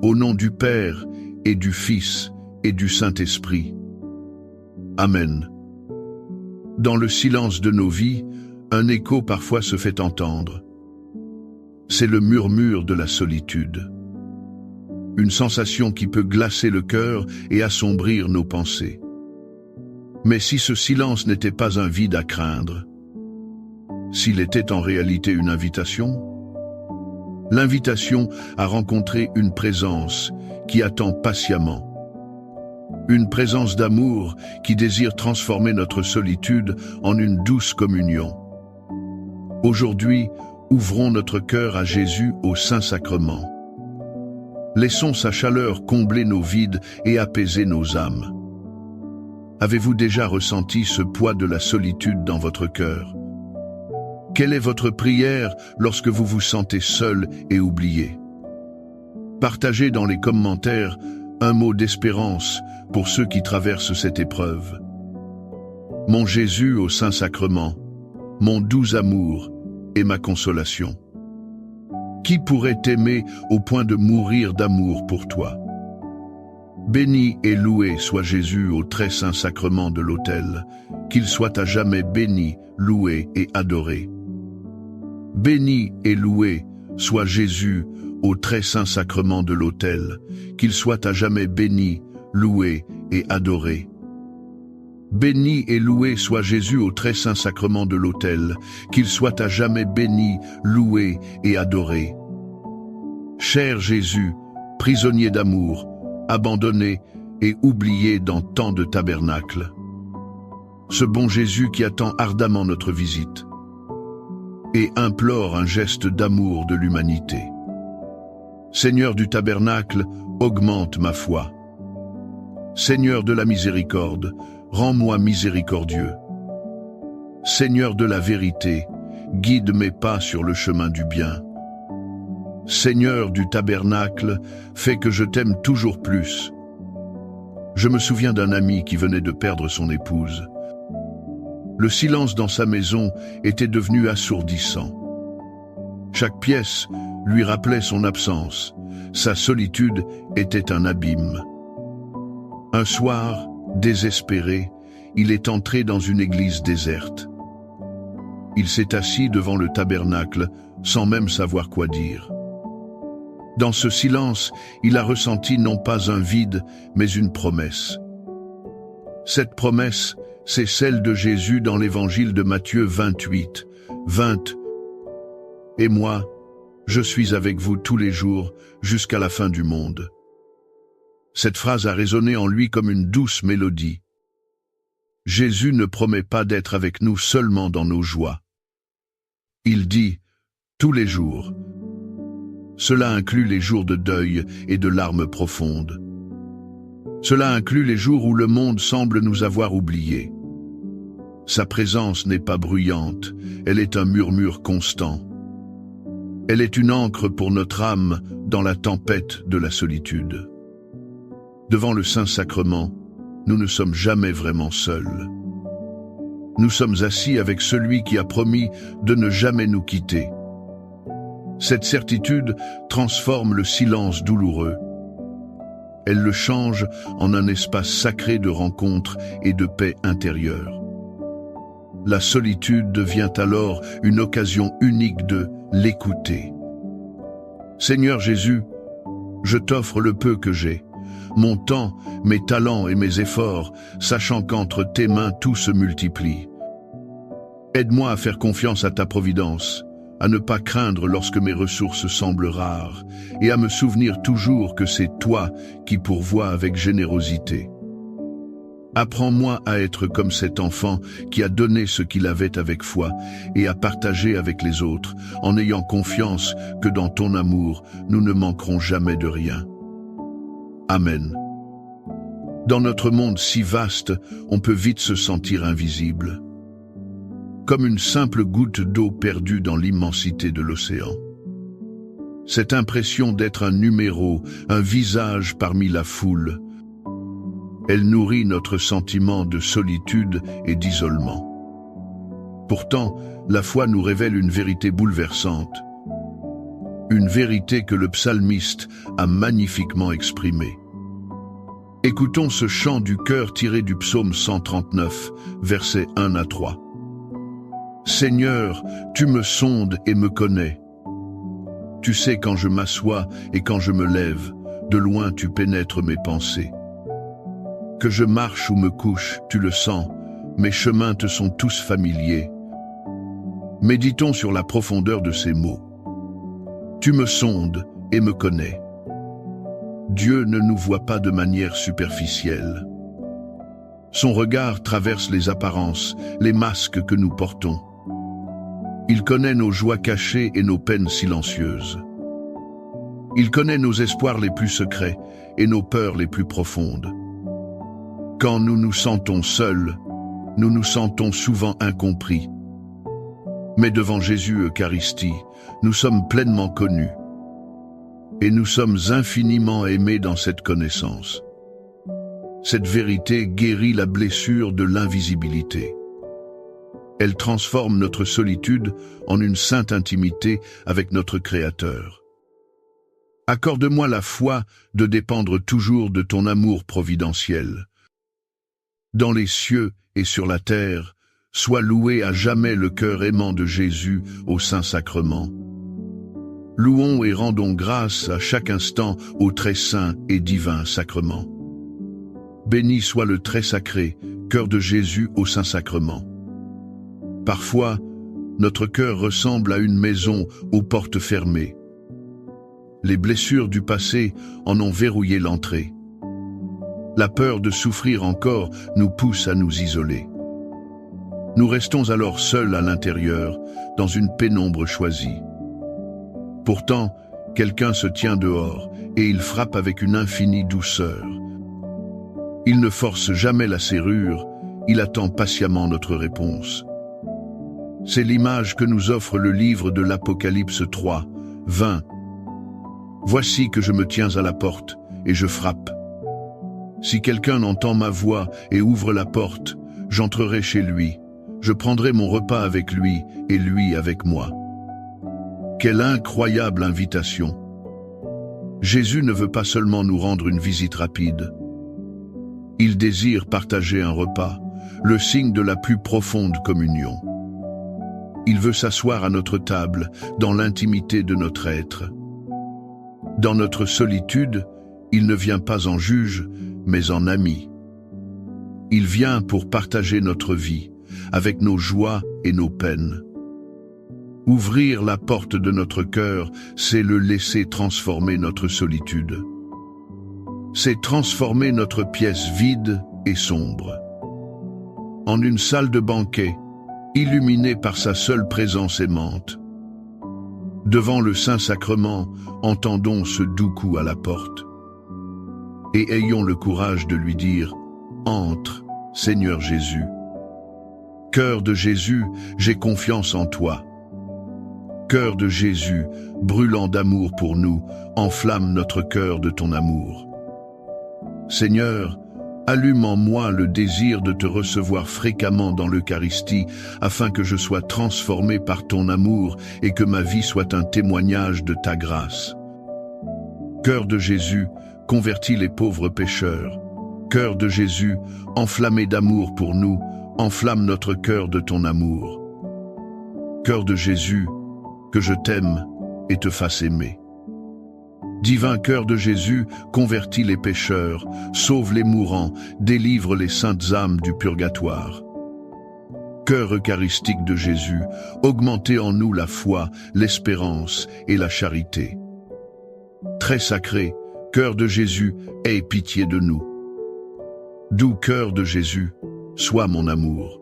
au nom du Père et du Fils et du Saint-Esprit. Amen. Dans le silence de nos vies, un écho parfois se fait entendre. C'est le murmure de la solitude. Une sensation qui peut glacer le cœur et assombrir nos pensées. Mais si ce silence n'était pas un vide à craindre, s'il était en réalité une invitation, l'invitation à rencontrer une présence qui attend patiemment, une présence d'amour qui désire transformer notre solitude en une douce communion. Aujourd'hui, ouvrons notre cœur à Jésus au Saint-Sacrement. Laissons sa chaleur combler nos vides et apaiser nos âmes. Avez-vous déjà ressenti ce poids de la solitude dans votre cœur? Quelle est votre prière lorsque vous vous sentez seul et oublié? Partagez dans les commentaires un mot d'espérance pour ceux qui traversent cette épreuve. Mon Jésus au Saint-Sacrement, mon doux amour et ma consolation. Qui pourrait t'aimer au point de mourir d'amour pour toi? Béni et loué soit Jésus au très saint sacrement de l'autel, qu'il soit à jamais béni, loué et adoré. Béni et loué soit Jésus au très saint sacrement de l'autel, qu'il soit à jamais béni, loué et adoré. Béni et loué soit Jésus au très saint sacrement de l'autel, qu'il soit à jamais béni, loué et adoré. Cher Jésus, prisonnier d'amour, abandonné et oublié dans tant de tabernacles. Ce bon Jésus qui attend ardemment notre visite et implore un geste d'amour de l'humanité. Seigneur du tabernacle, augmente ma foi. Seigneur de la miséricorde, rends-moi miséricordieux. Seigneur de la vérité, guide mes pas sur le chemin du bien. Seigneur du tabernacle, fais que je t'aime toujours plus. Je me souviens d'un ami qui venait de perdre son épouse. Le silence dans sa maison était devenu assourdissant. Chaque pièce lui rappelait son absence. Sa solitude était un abîme. Un soir, désespéré, il est entré dans une église déserte. Il s'est assis devant le tabernacle sans même savoir quoi dire. Dans ce silence, il a ressenti non pas un vide, mais une promesse. Cette promesse, c'est celle de Jésus dans l'évangile de Matthieu 28, 20. « Et moi, je suis avec vous tous les jours jusqu'à la fin du monde. » Cette phrase a résonné en lui comme une douce mélodie. Jésus ne promet pas d'être avec nous seulement dans nos joies. Il dit « tous les jours ». Cela inclut les jours de deuil et de larmes profondes. Cela inclut les jours où le monde semble nous avoir oubliés. Sa présence n'est pas bruyante, elle est un murmure constant. Elle est une ancre pour notre âme dans la tempête de la solitude. Devant le Saint-Sacrement, nous ne sommes jamais vraiment seuls. Nous sommes assis avec celui qui a promis de ne jamais nous quitter. Cette certitude transforme le silence douloureux. Elle le change en un espace sacré de rencontre et de paix intérieure. La solitude devient alors une occasion unique de l'écouter. Seigneur Jésus, je t'offre le peu que j'ai, mon temps, mes talents et mes efforts, sachant qu'entre tes mains tout se multiplie. Aide-moi à faire confiance à ta providence, à ne pas craindre lorsque mes ressources semblent rares, et à me souvenir toujours que c'est toi qui pourvois avec générosité. Apprends-moi à être comme cet enfant qui a donné ce qu'il avait avec foi et à partager avec les autres, en ayant confiance que dans ton amour, nous ne manquerons jamais de rien. Amen. Dans notre monde si vaste, on peut vite se sentir invisible, comme une simple goutte d'eau perdue dans l'immensité de l'océan. Cette impression d'être un numéro, un visage parmi la foule, elle nourrit notre sentiment de solitude et d'isolement. Pourtant, la foi nous révèle une vérité bouleversante. une vérité que le psalmiste a magnifiquement exprimée. Écoutons ce chant du cœur tiré du psaume 139, versets 1 à 3. Seigneur, tu me sondes et me connais. Tu sais quand je m'assois et quand je me lève, de loin tu pénètres mes pensées. Que je marche ou me couche, tu le sens, mes chemins te sont tous familiers. Méditons sur la profondeur de ces mots. Tu me sondes et me connais. Dieu ne nous voit pas de manière superficielle. Son regard traverse les apparences, les masques que nous portons. Il connaît nos joies cachées et nos peines silencieuses. Il connaît nos espoirs les plus secrets et nos peurs les plus profondes. Quand nous nous sentons seuls, nous nous sentons souvent incompris. Mais devant Jésus Eucharistie, nous sommes pleinement connus. Et nous sommes infiniment aimés dans cette connaissance. Cette vérité guérit la blessure de l'invisibilité. Elle transforme notre solitude en une sainte intimité avec notre Créateur. Accorde-moi la foi de dépendre toujours de ton amour providentiel. Dans les cieux et sur la terre, sois loué à jamais le cœur aimant de Jésus au Saint-Sacrement. Louons et rendons grâce à chaque instant au très saint et divin sacrement. Béni soit le très sacré, cœur de Jésus au Saint-Sacrement. Parfois, notre cœur ressemble à une maison aux portes fermées. Les blessures du passé en ont verrouillé l'entrée. La peur de souffrir encore nous pousse à nous isoler. Nous restons alors seuls à l'intérieur, dans une pénombre choisie. Pourtant, quelqu'un se tient dehors et il frappe avec une infinie douceur. Il ne force jamais la serrure, il attend patiemment notre réponse. C'est l'image que nous offre le livre de l'Apocalypse 3, 20. Voici que je me tiens à la porte et je frappe. Si quelqu'un entend ma voix et ouvre la porte, j'entrerai chez lui. Je prendrai mon repas avec lui et lui avec moi. Quelle incroyable invitation! Jésus ne veut pas seulement nous rendre une visite rapide. Il désire partager un repas, le signe de la plus profonde communion. Il veut s'asseoir à notre table, dans l'intimité de notre être. Dans notre solitude, il ne vient pas en juge, mais en ami. Il vient pour partager notre vie, avec nos joies et nos peines. Ouvrir la porte de notre cœur, c'est le laisser transformer notre solitude. C'est transformer notre pièce vide et sombre en une salle de banquet, illuminée par sa seule présence aimante. Devant le Saint-Sacrement, entendons ce doux coup à la porte. Et ayons le courage de lui dire « Entre, Seigneur Jésus ». Cœur de Jésus, j'ai confiance en toi. Cœur de Jésus, brûlant d'amour pour nous, enflamme notre cœur de ton amour. Seigneur, allume en moi le désir de te recevoir fréquemment dans l'Eucharistie, afin que je sois transformé par ton amour et que ma vie soit un témoignage de ta grâce. Cœur de Jésus, convertis les pauvres pécheurs. Cœur de Jésus, enflammé d'amour pour nous, enflamme notre cœur de ton amour. Cœur de Jésus, que je t'aime et te fasse aimer. Divin cœur de Jésus, convertis les pécheurs, sauve les mourants, délivre les saintes âmes du purgatoire. Cœur eucharistique de Jésus, augmentez en nous la foi, l'espérance et la charité. Très sacré, cœur de Jésus, aie pitié de nous. Doux cœur de Jésus, sois mon amour.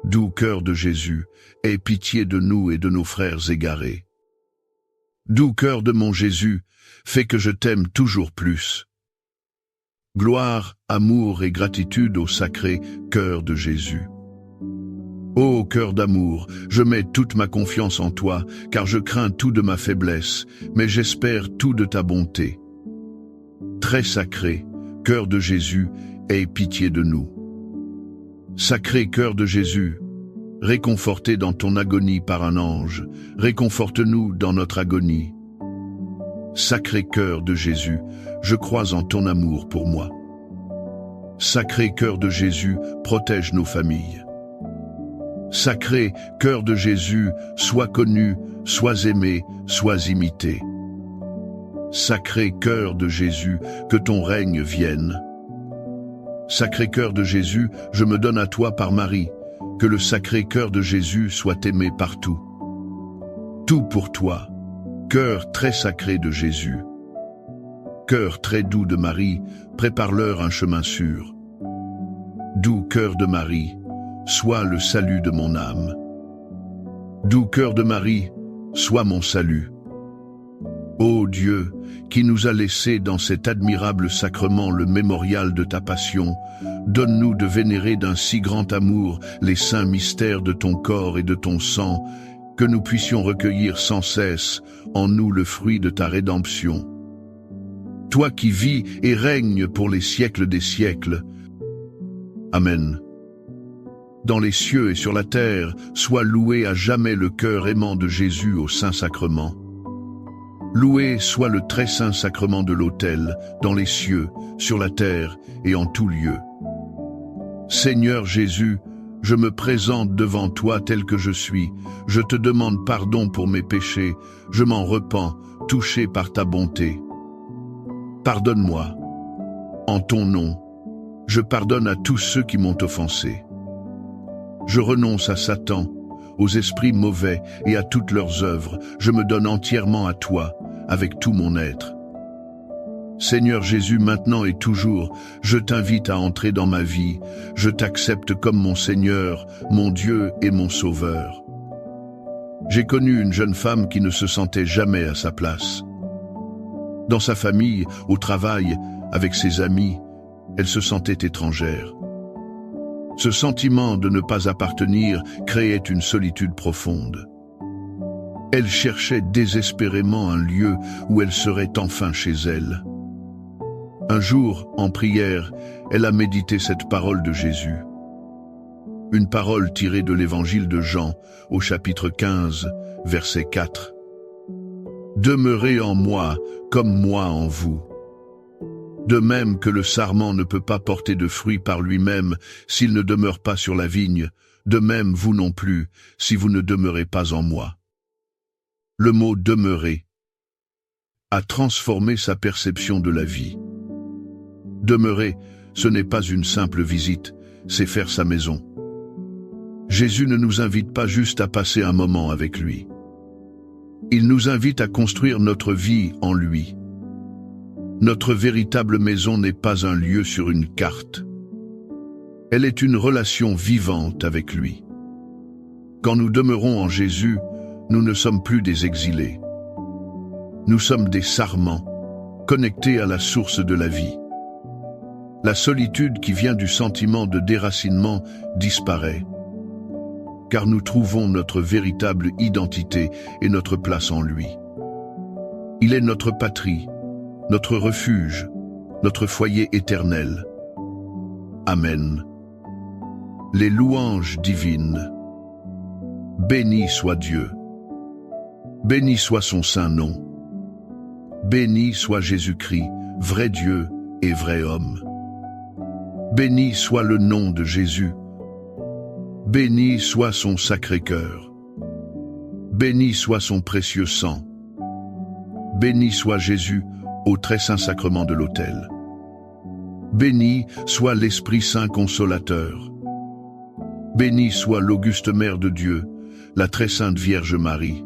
Doux cœur de Jésus, aie pitié de nous et de nos frères égarés. Doux cœur de mon Jésus, fais que je t'aime toujours plus. Gloire, amour et gratitude au sacré cœur de Jésus. Ô cœur d'amour, je mets toute ma confiance en toi, car je crains tout de ma faiblesse, mais j'espère tout de ta bonté. Très sacré, cœur de Jésus, aie pitié de nous. Sacré cœur de Jésus, réconforté dans ton agonie par un ange, réconforte-nous dans notre agonie. Sacré cœur de Jésus, je crois en ton amour pour moi. Sacré cœur de Jésus, protège nos familles. Sacré cœur de Jésus, sois connu, sois aimé, sois imité. Sacré cœur de Jésus, que ton règne vienne. Sacré cœur de Jésus, je me donne à toi par Marie, que le sacré cœur de Jésus soit aimé partout. Tout pour toi, cœur très sacré de Jésus. Cœur très doux de Marie, prépare-leur un chemin sûr. Doux cœur de Marie, sois le salut de mon âme. Doux cœur de Marie, sois mon salut. Ô Dieu, qui nous a laissé dans cet admirable sacrement le mémorial de ta passion, donne-nous de vénérer d'un si grand amour les saints mystères de ton corps et de ton sang, que nous puissions recueillir sans cesse en nous le fruit de ta rédemption. Toi qui vis et règnes pour les siècles des siècles. Amen. Dans les cieux et sur la terre, soit loué à jamais le cœur aimant de Jésus au Saint-Sacrement. Loué soit le très saint sacrement de l'autel, dans les cieux, sur la terre et en tout lieu. Seigneur Jésus, je me présente devant toi tel que je suis, je te demande pardon pour mes péchés, je m'en repens, touché par ta bonté. Pardonne-moi. En ton nom, je pardonne à tous ceux qui m'ont offensé. Je renonce à Satan, aux esprits mauvais et à toutes leurs œuvres, je me donne entièrement à toi, avec tout mon être. Seigneur Jésus, maintenant et toujours, je t'invite à entrer dans ma vie, je t'accepte comme mon Seigneur, mon Dieu et mon Sauveur. J'ai connu une jeune femme qui ne se sentait jamais à sa place. Dans sa famille, au travail, avec ses amis, elle se sentait étrangère. Ce sentiment de ne pas appartenir créait une solitude profonde. Elle cherchait désespérément un lieu où elle serait enfin chez elle. Un jour, en prière, elle a médité cette parole de Jésus. Une parole tirée de l'évangile de Jean, au chapitre 15, verset 4. « Demeurez en moi, comme moi en vous. » De même que le sarment ne peut pas porter de fruits par lui-même s'il ne demeure pas sur la vigne, de même vous non plus, si vous ne demeurez pas en moi. Le mot « demeurer » a transformé sa perception de la vie. Demeurer, ce n'est pas une simple visite, c'est faire sa maison. Jésus ne nous invite pas juste à passer un moment avec lui. Il nous invite à construire notre vie en lui. Notre véritable maison n'est pas un lieu sur une carte. Elle est une relation vivante avec lui. Quand nous demeurons en Jésus, nous ne sommes plus des exilés. Nous sommes des sarments, connectés à la source de la vie. La solitude qui vient du sentiment de déracinement disparaît, car nous trouvons notre véritable identité et notre place en lui. Il est notre patrie, notre refuge, notre foyer éternel. Amen. Les louanges divines. Béni soit Dieu. Béni soit son saint nom. Béni soit Jésus-Christ, vrai Dieu et vrai homme. Béni soit le nom de Jésus. Béni soit son sacré cœur. Béni soit son précieux sang. Béni soit Jésus au très saint sacrement de l'autel. Béni soit l'Esprit Saint consolateur. Béni soit l'auguste Mère de Dieu, la très sainte Vierge Marie.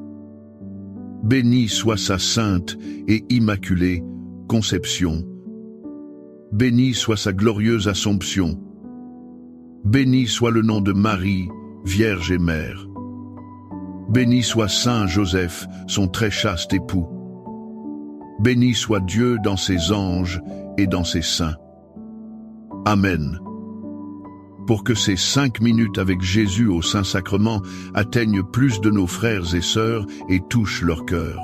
Béni soit sa sainte et immaculée conception. Béni soit sa glorieuse Assomption. Béni soit le nom de Marie, Vierge et Mère. Béni soit Saint Joseph, son très chaste époux. Béni soit Dieu dans ses anges et dans ses saints. Amen. Pour que ces 5 minutes avec Jésus au Saint-Sacrement atteignent plus de nos frères et sœurs et touchent leur cœur.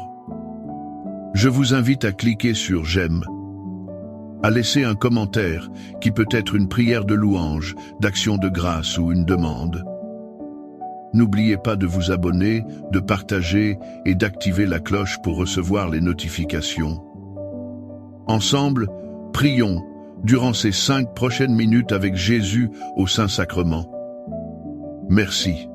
Je vous invite à cliquer sur « J'aime », à laisser un commentaire qui peut être une prière de louange, d'action de grâce ou une demande. N'oubliez pas de vous abonner, de partager et d'activer la cloche pour recevoir les notifications. Ensemble, prions durant ces 5 prochaines minutes avec Jésus au Saint-Sacrement. Merci.